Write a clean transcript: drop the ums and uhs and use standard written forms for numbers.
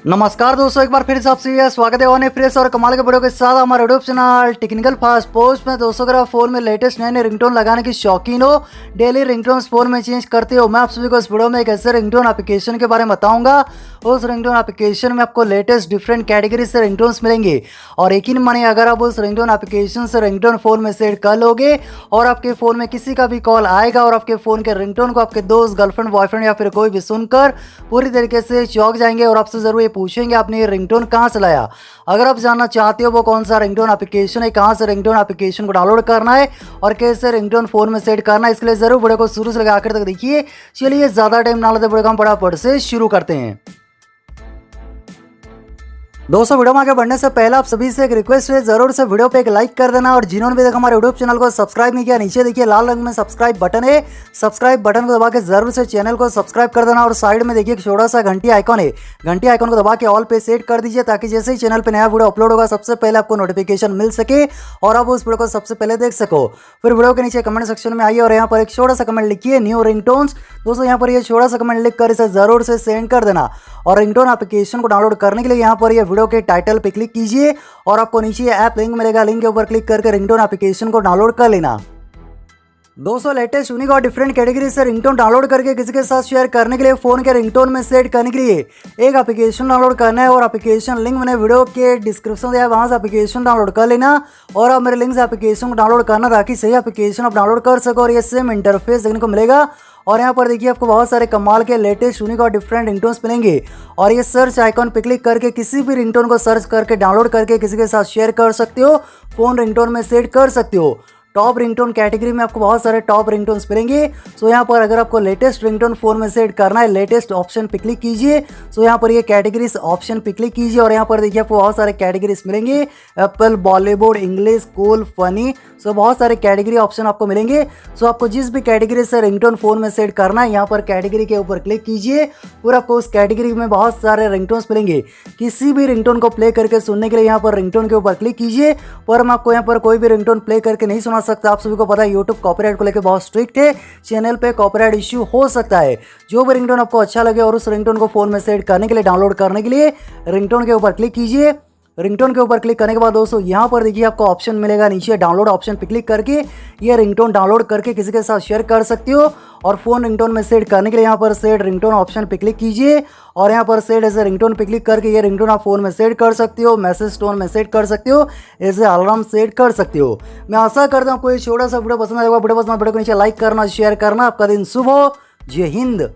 नमस्कार दोस्तों, एक बार फिर से आपसे स्वागत है और फ्रेश और कमाल के वीडियो के साथ हमारे YouTube channel technical first post में। दोस्तों अगर आप फोन में लेटेस्ट नए नए रिंगटोन लगाने की शौकीन हो, डेली रिंगटोन फोन में चेंज करते हो, मैं आप सभी को इस वीडियो में एक ऐसे रिंगटोन एप्लीकेशन के बारे में बताऊंगा। उस रिंगटोन एप्लीकेशन में आपको लेटेस्ट डिफरेंट कैटेगरी से रिंगटोन्स मिलेंगे और यकीन मानिए अगर आप उस रिंगटोन एप्लीकेशन से रिंगटोन फोन में सेट कर लोगे और आपके फ़ोन में किसी का भी कॉल आएगा और आपके फ़ोन के रिंगटोन को आपके दोस्त, गर्लफ्रेंड, बॉयफ्रेंड या फिर कोई भी सुनकर पूरी तरीके से चौंक जाएंगे और आपसे ज़रूर ये पूछेंगे आपने ये रिंगटोन कहाँ से लाया। अगर आप जानना चाहते हो वो कौन सा रिंगटोन एप्लीकेशन है, कहाँ से रिंगटोन एप्लीकेशन को डाउनलोड करना है और कैसे रिंगटोन फोन में सेट करना है, इसके लिए जरूर वीडियो को शुरू से लेकर आखिर तक देखिए। चलिए ज़्यादा टाइम ना लेते वीडियो को हम फटाफट से शुरू करते हैं। दोस्तों वीडियो में आगे बढ़ने से पहले आप सभी से एक रिक्वेस्ट है, जरूर से वीडियो पे एक लाइक कर देना और जिन्होंने भी देखा हमारे यूट्यूब चैनल को सब्सक्राइब नहीं किया, नीचे देखिए लाल रंग में सब्सक्राइब बटन है, सब्सक्राइब बटन को दबा के जरूर से चैनल को सब्सक्राइब कर देना और साइड में देखिए एक छोटा सा घंटी आइकॉन है, घंटी आइकॉन को दबा के ऑल पे सेट कर दीजिए ताकि जैसे ही चैनल पर नया वीडियो अपलोड होगा सबसे पहले आपको नोटिफिकेशन मिल सके और आप उस वीडियो को सबसे पहले देख सको। फिर वीडियो के नीचे कमेंट सेक्शन में आइए और यहाँ पर एक छोटा सा कमेंट लिखिए न्यू रिंगटोन्स। दोस्तों यहाँ पर ये छोटा सा कमेंट लिख कर इसे जरूर से सेंड कर देना और रिंगटोन एप्लीकेशन को डाउनलोड करने के लिए यहाँ पर ये वीडियो के टाइटल पे क्लिक कीजिए और आपको नीचे ऐप लिंक मिलेगा, लिंक के ऊपर क्लिक करके रिंगटोन एप्लीकेशन को डाउनलोड कर लेना। दोस्तों लेटेस्ट यूनिक और डिफरेंट कैटेगरी से रिंगटोन डाउनलोड करके किसी के साथ शेयर करने के लिए फोन के रिंगटोन में सेट करने के लिए एक एप्लीकेशन डाउनलोड करना है और एप्लीकेशन लिंक मैंने वीडियो के डिस्क्रिप्शन दिया है, वहां से एप्लीकेशन डाउनलोड कर लेना और आप मेरे लिंक से एप्लीकेशन को डाउनलोड करना ताकि सही एप्लीकेशन आप डाउनलोड कर सको और ये सेम इंटरफेस देखने को मिलेगा। और यहाँ पर देखिए आपको बहुत सारे कमाल के लेटेस्ट यूनिक और डिफरेंट रिंगटोन्स मिलेंगे और ये सर्च आइकॉन पे क्लिक करके किसी भी रिंगटोन को सर्च करके डाउनलोड करके किसी के साथ शेयर कर सकते हो, फोन रिंगटोन में सेट कर सकते हो। टॉप रिंगटोन कैटेगरी में आपको बहुत सारे टॉप रिंगटोन्स मिलेंगे। सो यहाँ पर अगर आपको लेटेस्ट रिंगटोन फोन में सेट करना है, लेटेस्ट ऑप्शन पे क्लिक कीजिए। सो यहाँ पर ये कैटेगरीज ऑप्शन पे क्लिक कीजिए और यहाँ पर देखिए आपको बहुत सारे कैटेगरीज मिलेंगे, apple, Bollywood, English, cool, funny. So बहुत सारे कैटेगरी ऑप्शन आपको मिलेंगे। सो आपको जिस भी कैटेगरी से रिंगटोन फोन में सेट करना है यहाँ पर कैटेगरी के ऊपर क्लिक कीजिए और आपको उस कैटेगरी में बहुत सारे रिंगटोन्स मिलेंगे। किसी भी रिंगटोन को प्ले करके सुनने के लिए यहाँ पर रिंगटोन के ऊपर क्लिक कीजिए। पर मैं आपको यहाँ पर कोई भी रिंगटोन प्ले करके नहीं सुना सकता, आप सभी को पता है यूट्यूब कॉपीराइट को लेकर बहुत स्ट्रिक्ट है, चैनल पे कॉपीराइट इश्यू हो सकता है। जो भी रिंगटोन आपको अच्छा लगे और उस रिंगटोन को फोन में सेट करने के लिए, डाउनलोड करने के लिए रिंगटोन के ऊपर क्लिक कीजिए। रिंगटोन के ऊपर क्लिक करने के बाद दोस्तों यहाँ पर देखिए आपको ऑप्शन मिलेगा नीचे डाउनलोड ऑप्शन पे क्लिक करके ये रिंगटोन डाउनलोड करके किसी के साथ शेयर कर सकते हो और फोन रिंगटोन में सेट करने के लिए यहाँ पर सेट रिंगटोन ऑप्शन पे क्लिक कीजिए और यहाँ पर सेट एज ए रिंगटोन पे क्लिक करके ये रिंगटोन आप फोन में सेट कर सकते हो, मैसेज टोन में सेट कर सकते हो, एज ए अलार्म सेट कर सकते हो। मैं आशा करता हूँ कोई छोटा सा वीडियो पसंद आएगा। वीडियो पसंद वीडियो को नीचे लाइक करना, शेयर करना। आपका दिन शुभ हो। जय हिंद।